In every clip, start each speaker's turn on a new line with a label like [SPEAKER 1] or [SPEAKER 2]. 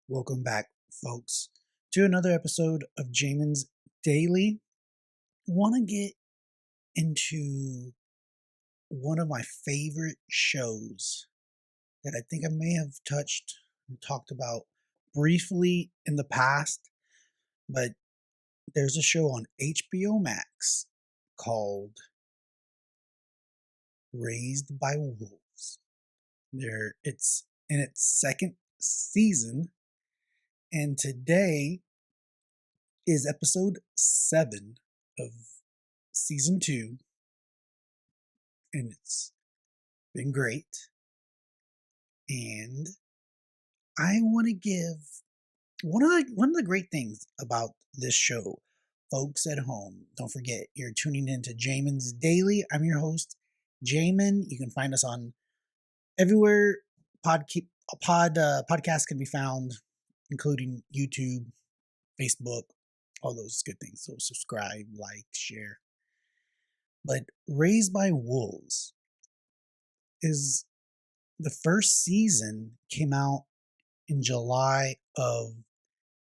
[SPEAKER 1] Welcome back, folks, to another episode of Jamin's Daily. Want to get into one of my favorite shows that I think I may have touched and talked about briefly in the past, but there's a show on HBO Max called Raised by Wolves. It's in its second season, and today is episode 7 of season 2, and it's been great. And I want to give one of the great things about this show, folks at home. Don't forget, you're tuning into Jamin's Daily. I'm your host, Jamin. You can find us on everywhere podcasts can be found, including YouTube, Facebook, all those good things. So subscribe, like, share. But Raised by Wolves is the first season came out in July of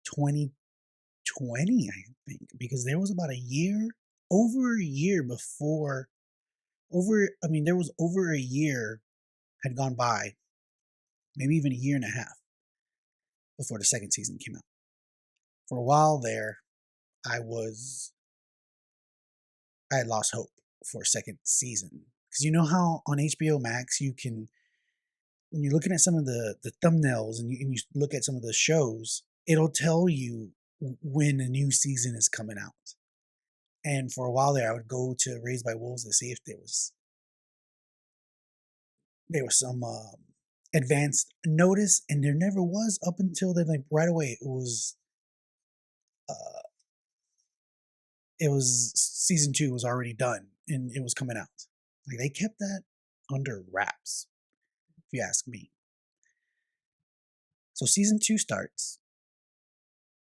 [SPEAKER 1] 2020, I think, because there was about over a year before, there was over a year had gone by, maybe even a year and a half before the second season came out. For a while there, I had lost hope for a second season. Because you know how on HBO Max you can, when you're looking at some of the thumbnails and you look at some of the shows, it'll tell you when a new season is coming out. And for a while there, I would go to Raised by Wolves to see if there was some advanced notice, and there never was up until then. Like right away, it was season 2 was already done and it was coming out. Like they kept that under wraps, if you ask me. So season 2 starts,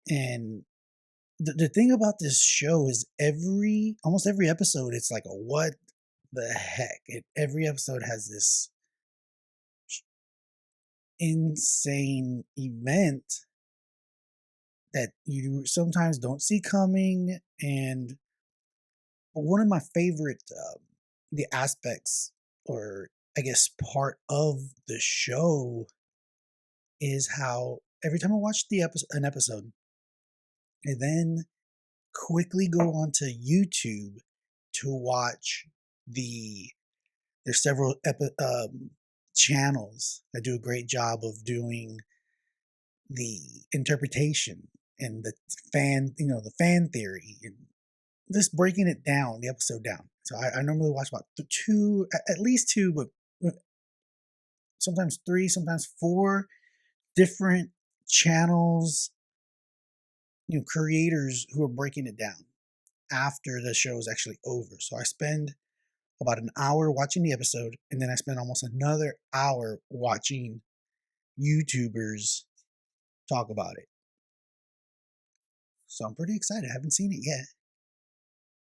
[SPEAKER 1] and the thing about this show is almost every episode, it's like a what the heck. Every episode has this insane event that you sometimes don't see coming. And one of my favorite the aspects, or I guess part of the show, is how every time I watch an episode, I then quickly go onto YouTube to watch there's several channels that do a great job of doing the interpretation and the fan theory, and just breaking it down, the episode down. So I normally watch about at least two, but sometimes 3, sometimes 4 different channels, creators who are breaking it down after the show is actually over. So I spend about an hour watching the episode, and then I spend almost another hour watching YouTubers talk about it. So I'm pretty excited. I haven't seen it yet,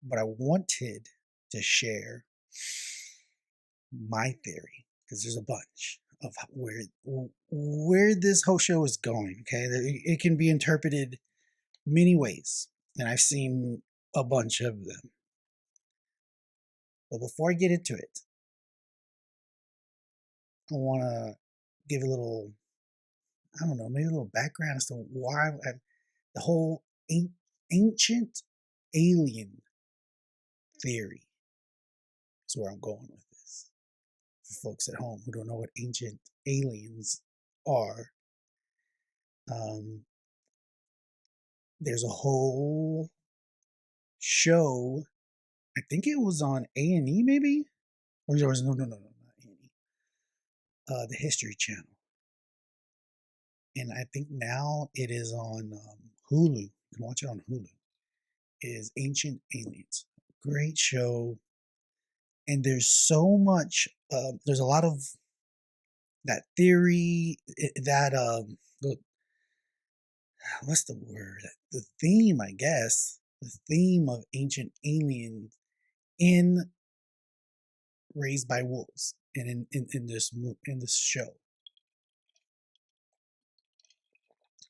[SPEAKER 1] but I wanted to share my theory because there's a bunch of where this whole show is going. Okay, it can be interpreted many ways, and I've seen a bunch of them. But before I get into it, I want to give a little, I don't know, maybe a little background as to why the whole ancient alien theory is where I'm going with this. For folks at home who don't know what ancient aliens are, there's a whole show. I think it was on A&E, maybe, or there was no, not A&E. The History Channel, and I think now it is on Hulu. You can watch it on Hulu. It is Ancient Aliens. Great show, and there's so much. There's a lot of that theory. What's the word? The theme, I guess. The theme of Ancient Aliens in Raised by Wolves, and in this show.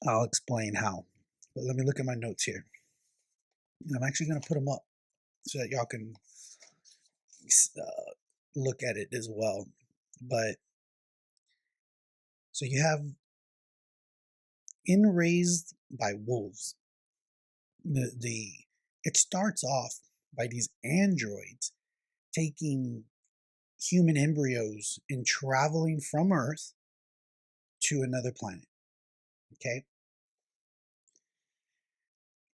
[SPEAKER 1] I'll explain how. But let me look at my notes here. And I'm actually going to put them up so that y'all can look at it as well. But so you have in Raised by Wolves, the it starts off by these androids taking human embryos and traveling from Earth to another planet. Okay.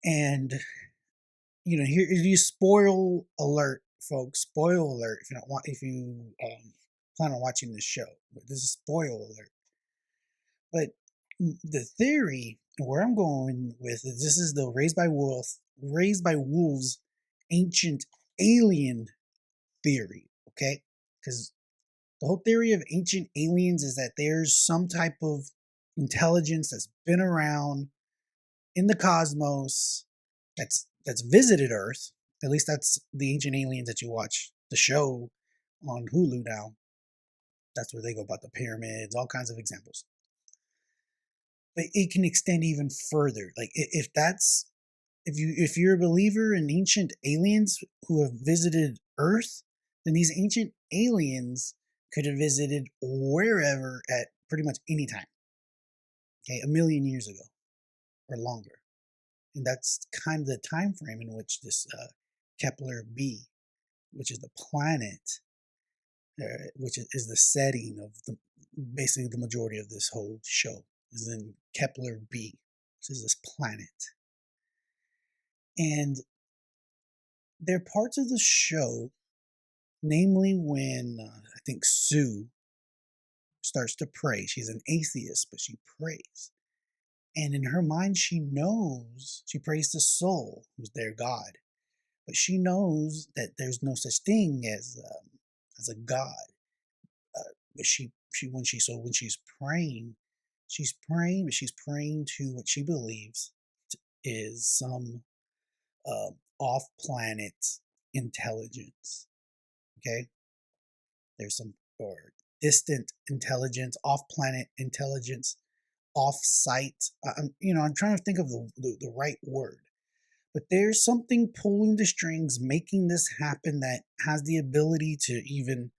[SPEAKER 1] And here you spoil alert, folks. Spoil alert if you don't want if you plan on watching this show. But this is spoil alert. But the theory where I'm going with is this is the Raised by Wolves ancient alien theory. Okay, because the whole theory of ancient aliens is that there's some type of intelligence that's been around in the cosmos that's visited Earth. At least that's the ancient aliens that you watch the show on Hulu now. That's where they go about the pyramids, all kinds of examples. But it can extend even further. Like if you're a believer in ancient aliens who have visited Earth, then these ancient aliens could have visited wherever at pretty much any time. Okay, 1,000,000 years ago or longer. And that's kind of the time frame in which this Kepler B, which is the planet, which is the setting of basically the majority of this whole show, is in Kepler B, which is this planet. And there are parts of the show, namely when I think Sue starts to pray. She's an atheist, but she prays. And in her mind, she prays to Soul, who's their God. But she knows that there's no such thing as a God. But when she's praying, but she's praying to what she believes is some off-planet intelligence. Okay, there's some or distant intelligence, off-planet intelligence, off-site. I'm trying to think of the right word. But there's something pulling the strings, making this happen that has the ability to even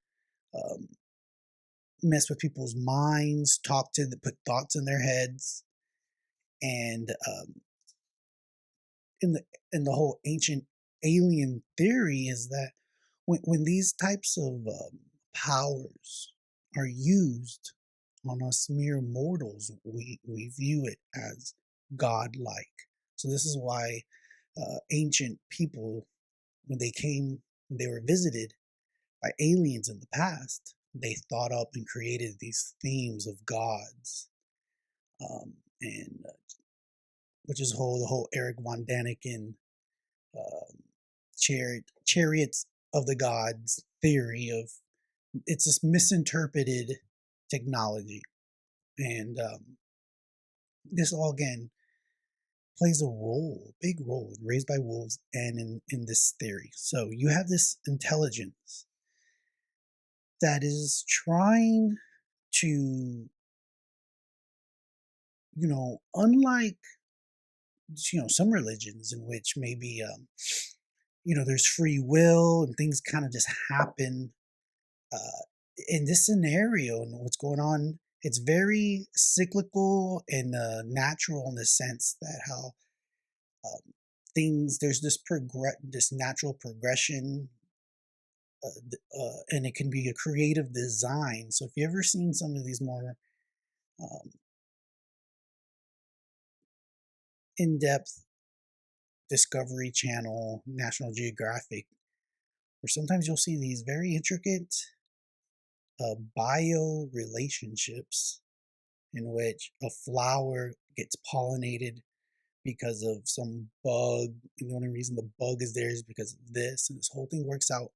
[SPEAKER 1] mess with people's minds, put thoughts in their heads, and in the whole ancient alien theory is that when these types of powers are used on us mere mortals, we view it as godlike. So this is why ancient people, when they were visited by aliens in the past, they thought up and created these themes of gods, and which is the whole Eric von Daniken um, chariots of the gods theory of it's this misinterpreted technology, and this all again plays a big role in Raised by Wolves and in this theory. So you have this intelligence that is trying to, unlike, some religions in which maybe, there's free will and things kind of just happen. In this scenario and what's going on, it's very cyclical and natural in the sense that how um, there's this natural progression, and it can be a creative design. So if you ever seen some of these more um, in-depth Discovery Channel, National Geographic, where sometimes you'll see these very intricate bio relationships in which a flower gets pollinated because of some bug, and the only reason the bug is there is because of this, and this whole thing works out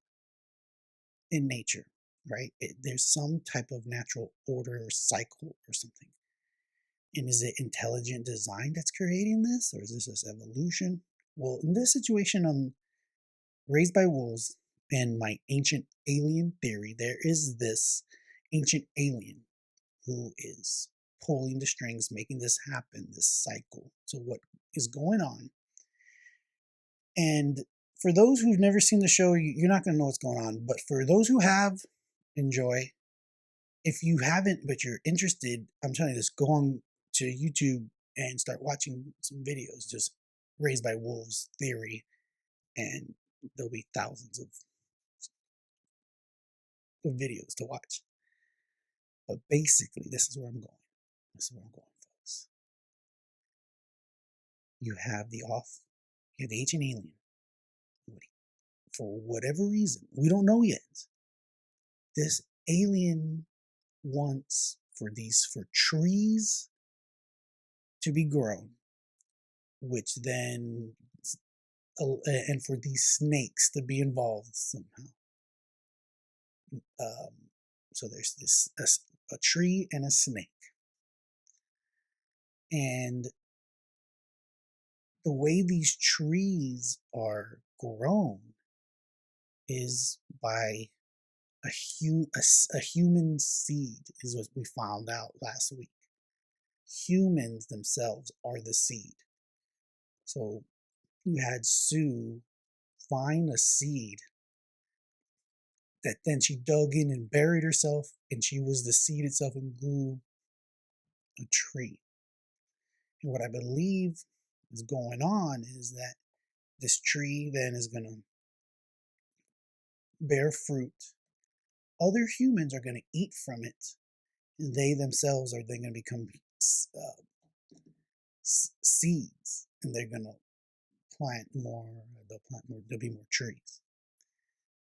[SPEAKER 1] in nature, right? There's some type of natural order or cycle or something. And is it intelligent design that's creating this, or is this evolution? Well, in this situation, I'm Raised by Wolves and my ancient alien theory, there is this ancient alien who is pulling the strings, making this happen, this cycle. So what is going on? And for those who've never seen the show, you're not going to know what's going on. But for those who have, enjoy. If you haven't, but you're interested, I'm telling you this, go on to YouTube and start watching some videos, just Raised by Wolves theory, and there'll be thousands of videos to watch. But basically, this is where I'm going. This is where I'm going, folks. You have the ancient alien. For whatever reason, we don't know yet. This alien wants for trees to be grown, which then and for these snakes to be involved somehow. So there's this a tree and a snake, and the way these trees are grown is by a human seed, is what we found out last week. Humans themselves are the seed. So you had Sue find a seed that then she dug in and buried herself, and she was the seed itself and grew a tree. And what I believe is going on is that this tree then is going to bear fruit. Other humans are going to eat from it, and they themselves are then going to become seeds, and they're going to plant more. There'll be more trees.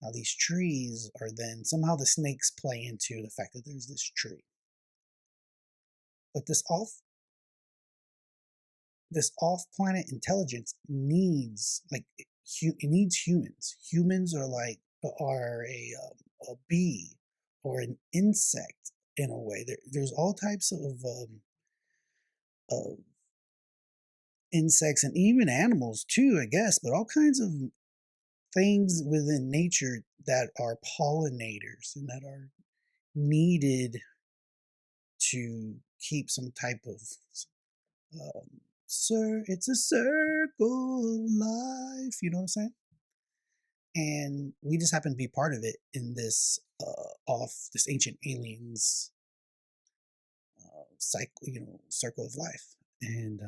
[SPEAKER 1] Now these trees are then somehow the snakes play into the fact that there's this tree. But this off-planet intelligence needs it needs humans. Humans are a bee or an insect in a way. There's all types of insects and even animals too, I guess, but all kinds of things within nature that are pollinators and that are needed to keep some type of it's a circle of life, you know what I'm saying? And we just happen to be part of it in this this ancient aliens circle of life. And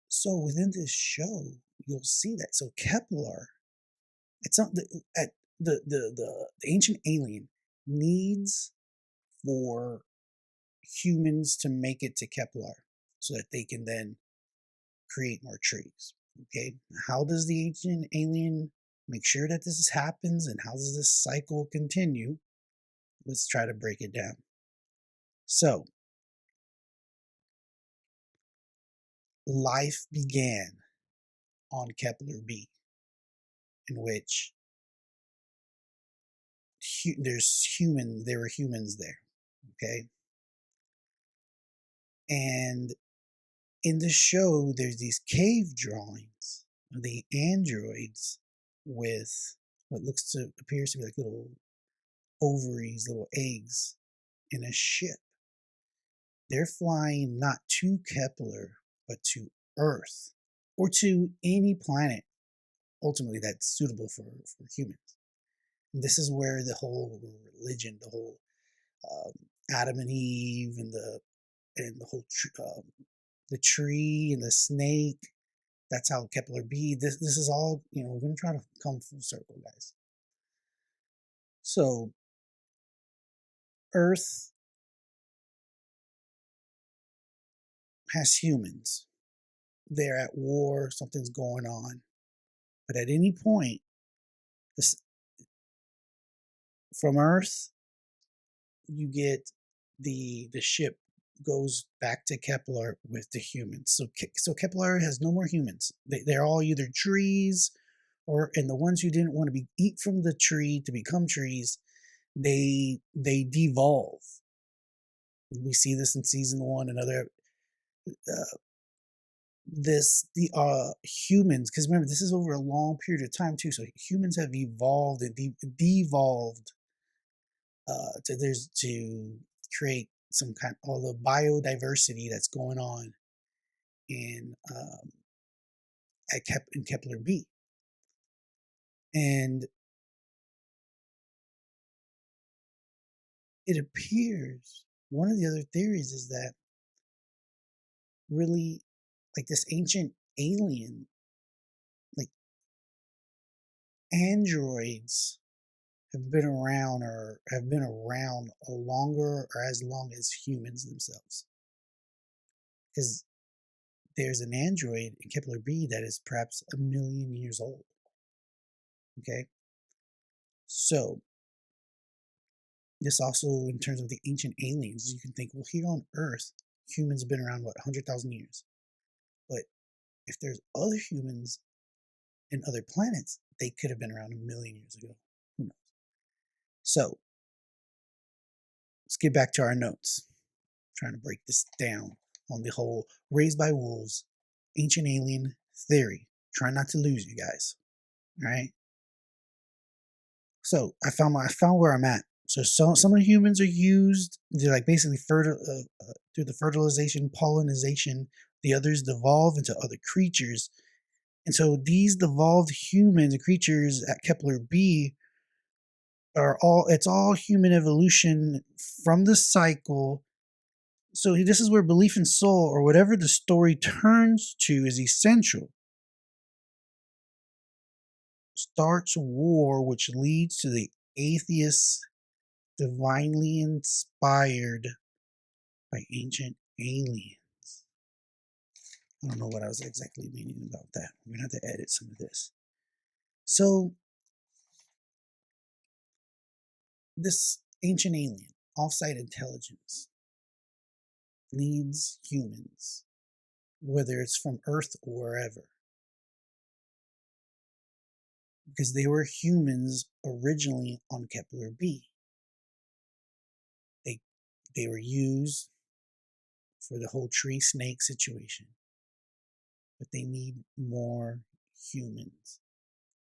[SPEAKER 1] so within this show, you'll see that. So Kepler, it's not the ancient alien needs for humans to make it to Kepler so that they can then create more trees. Okay, how does the ancient alien make sure that this happens, and how does this cycle continue? Let's try to break it down. So, life began on Kepler B, in which there were humans there, okay? And in the show, there's these cave drawings of the androids with what appears to be like little ovaries, little eggs in a ship. They're flying not to Kepler, but to Earth, or to any planet, ultimately, that's suitable for humans. And this is where the whole religion, the whole Adam and Eve, and the whole the tree and the snake. That's how Kepler B. This is all, we're going to try to come full circle, guys. So, Earth has humans. They're at war, something's going on. But at any point, from Earth, you get the ship goes back to Kepler with the humans. So Kepler has no more humans. They're all either trees, and the ones who didn't want to eat from the tree to become trees, they devolve. We see this in season 1 and other. Humans, because remember, this is over a long period of time too. So humans have evolved and devolved to create some kind all the biodiversity that's going on in in Kepler B. And it appears one of the other theories is that really like this ancient alien, like androids have been around a longer or as long as humans themselves. Because there's an android in Kepler B that is perhaps 1 million years old. Okay. So this also, in terms of the ancient aliens, you can think, well, here on Earth, humans have been around, what, 100,000 years? But if there's other humans in other planets, they could have been around 1 million years ago. Who knows? So let's get back to our notes. I'm trying to break this down on the whole raised by wolves, ancient alien theory. Try not to lose, you guys. All right. So I found where I'm at. So some of the humans are used. They're like basically through the fertilization, pollination. The others devolve into other creatures, and so these devolved humans and creatures at Kepler B are it's all human evolution from the cycle. So this is where belief in soul or whatever the story turns to is essential. Starts war, which leads to the atheist divinely inspired by ancient aliens. I don't know what I was exactly meaning about that. We're going to have to edit some of this. So, this ancient alien, offsite intelligence, leads humans, whether it's from Earth or wherever, because they were humans originally on Kepler B. They were used for the whole tree snake situation, but they need more humans.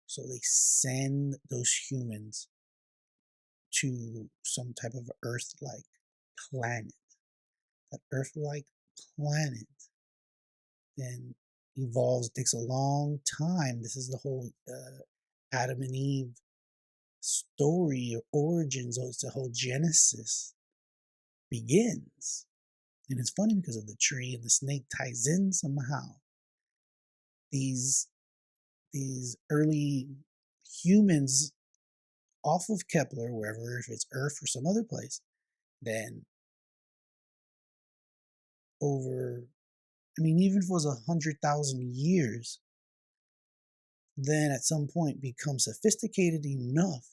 [SPEAKER 1] So they send those humans to some type of Earth-like planet. That Earth-like planet then evolves, takes a long time. This is the whole Adam and Eve story or origins, or it's the whole Genesis begins. And it's funny because of the tree and the snake ties in somehow. These early humans off of Kepler, wherever, if it's Earth or some other place, then even if it was 100,000 years, then at some point become sophisticated enough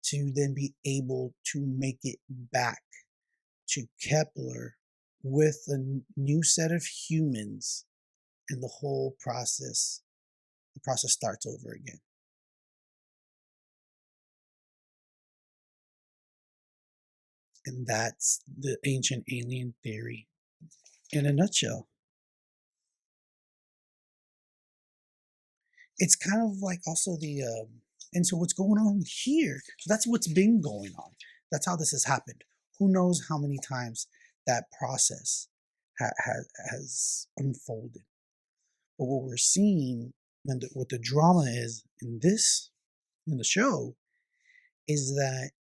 [SPEAKER 1] to then be able to make it back to Kepler with a new set of humans, and the process starts over again. And that's the ancient alien theory in a nutshell. It's kind of like also and so what's going on here, so that's what's been going on. That's how this has happened. Who knows how many times that process has unfolded. But what we're seeing, and what the drama is in the show, is that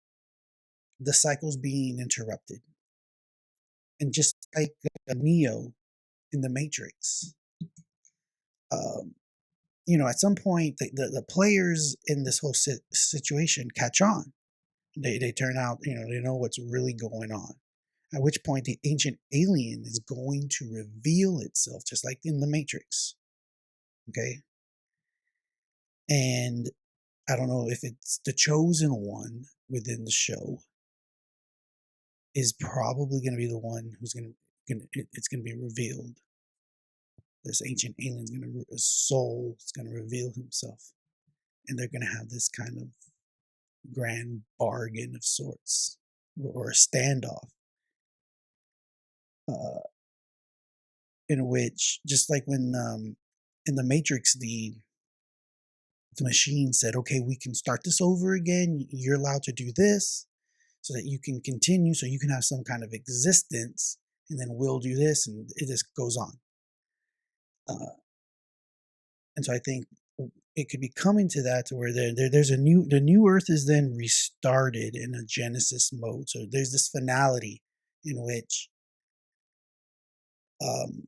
[SPEAKER 1] the cycle's being interrupted. And just like Neo in the Matrix, at some point the players in this whole situation catch on. They turn out, they know what's really going on. At which point the ancient alien is going to reveal itself, just like in the Matrix. Okay? And I don't know if it's the chosen one within the show is probably going to be the one who's it's going to be revealed. This ancient alien's a soul is going to reveal himself. And they're going to have this kind of grand bargain of sorts, or a standoff, in which, just like when in the Matrix, the machine said, okay, we can start this over again, you're allowed to do this, so that you can continue, so you can have some kind of existence, and then we'll do this, and it just goes on. And so I think it could be coming to that, to where there's the new Earth is then restarted in a Genesis mode. So there's this finality in which um,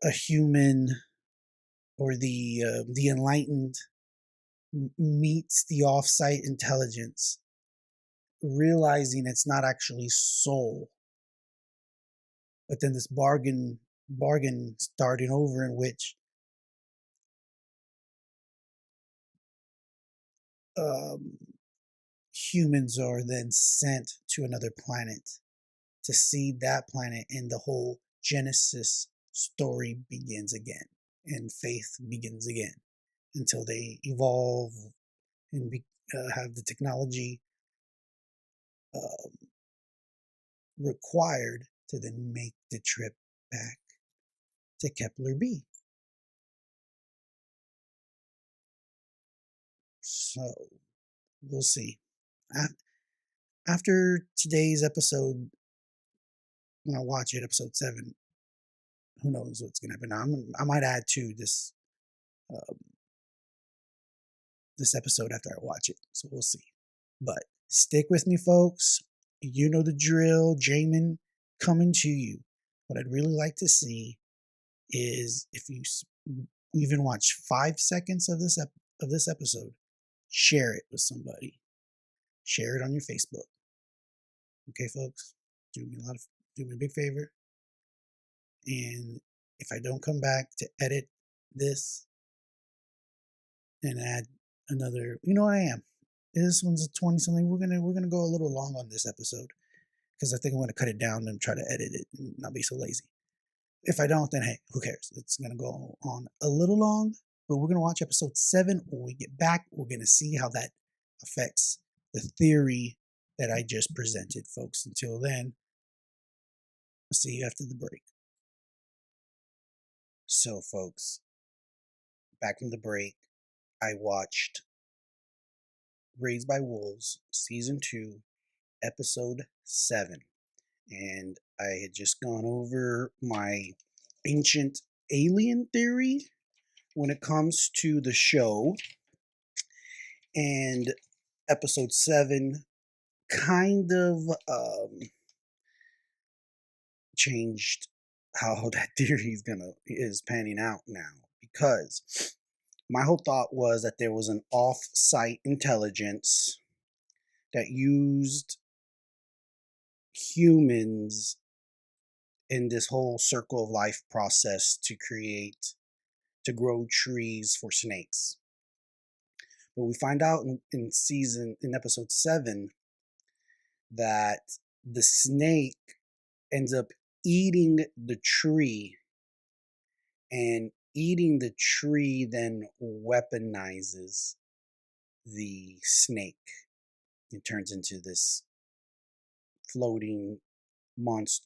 [SPEAKER 1] a human, or the enlightened, meets the offsite intelligence, realizing it's not actually soul, but then this bargain starting over, in which um, humans are then sent to another planet to seed that planet, and the whole Genesis story begins again, and faith begins again, until they evolve and have the technology uh, required to then make the trip back to Kepler B. So we'll see. After today's episode, when I watch it, episode 7, who knows what's going to happen. I might add to um, this episode after I watch it. So we'll see. But stick with me, folks. You know the drill. Jamin coming to you. What I'd really like to see is, if you even watch 5 seconds of this episode, share it with somebody. Share it on your Facebook. Okay, folks. Do me a big favor. And if I don't come back to edit this and add another, you know what I am. This one's a 20 something. We're gonna go a little long on this episode, because I think I'm gonna cut it down and try to edit it and not be so lazy. If I don't, then hey, who cares? It's gonna go on a little long, but we're gonna watch episode 7. When we get back, we're gonna see how that affects the theory that I just presented, folks. Until then, I'll see you after the break. So, folks, back from the break, I watched Raised by Wolves season 2, episode 7, and I had just gone over my ancient alien theory when it comes to the show, and episode 7 kind of changed how that theory is panning out now, because my whole thought was that there was an off-site intelligence that used humans in this whole circle of life process to grow trees for snakes. But we find out in episode 7 that the snake ends up eating the tree, and eating the tree then weaponizes the snake. It turns into this floating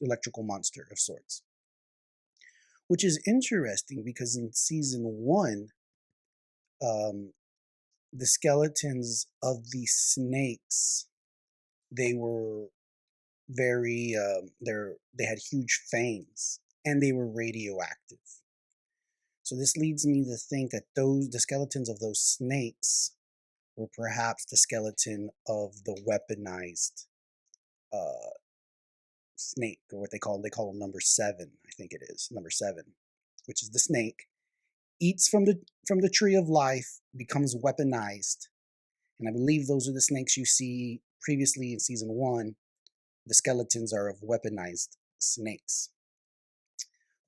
[SPEAKER 1] electrical monster of sorts, which is interesting because in season 1, um, the skeletons of the snakes, they were they had huge fangs, and they were radioactive. So this leads me to think that the skeletons of those snakes were perhaps the skeleton of the weaponized uh, snake, or what they call them number 7. I think it is number 7, which is the snake eats from the tree of life, becomes weaponized, and I believe those are the snakes you see previously in season 1. The skeletons are of weaponized snakes.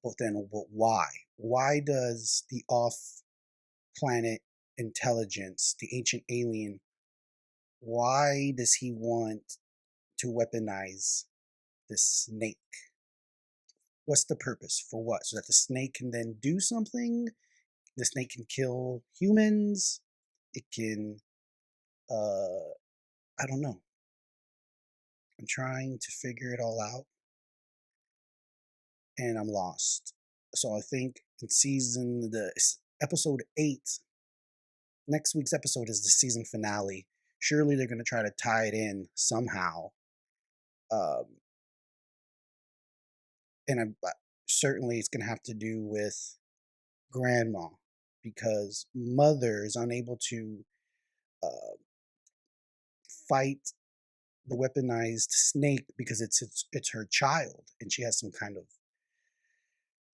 [SPEAKER 1] But then, why? Why does the off-planet intelligence, the ancient alien, why does he want to weaponize the snake? What's the purpose? For what? So that the snake can then do something? The snake can kill humans? It can, I don't know. I'm trying to figure it all out, and I'm lost. So I think episode 8, next week's episode is the season finale, surely they're going to try to tie it in somehow. Um, and certainly it's going to have to do with grandma, because mother is unable to uh, fight the weaponized snake because it's her child, and she has some kind of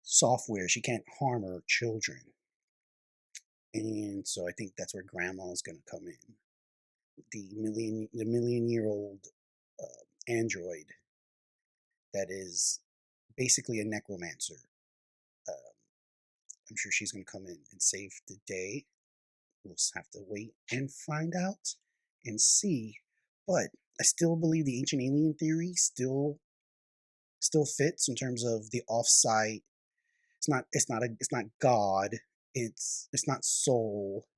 [SPEAKER 1] software. She can't harm her children. And so I think that's where grandma is going to come in. The million-year-old android that is basically a necromancer. Uh, I'm sure she's going to come in and save the day. We'll have to wait and find out and see. But I still believe the ancient alien theory still fits in terms of the offsite. It's not God. It's not soul.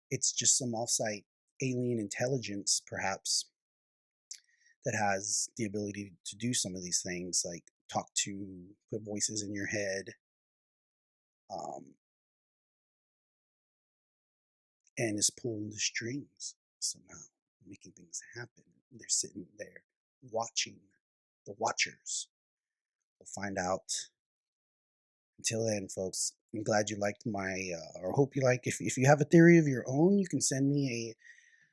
[SPEAKER 1] It's just some offsite alien intelligence, perhaps, that has the ability to do some of these things, like put voices in your head, um, and is pulling the strings somehow, making things happen. They're sitting there watching the watchers. We'll find out. Until then, folks, I'm glad you liked or hope you like. If you have a theory of your own, you can send me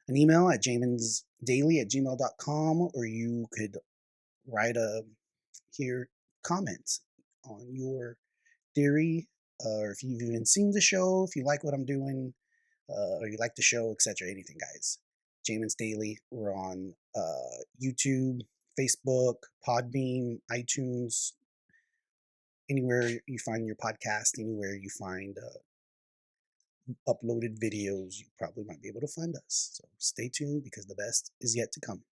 [SPEAKER 1] an email at jamonsdaily@gmail.com, or you could write here comments on your theory, or if you've even seen the show, if you like what I'm doing, or you like the show, etc. Anything, guys. Jamin's Daily. We're on YouTube, Facebook, Podbean, iTunes, anywhere you find your podcast, anywhere you find uploaded videos, you probably might be able to find us. So stay tuned, because the best is yet to come.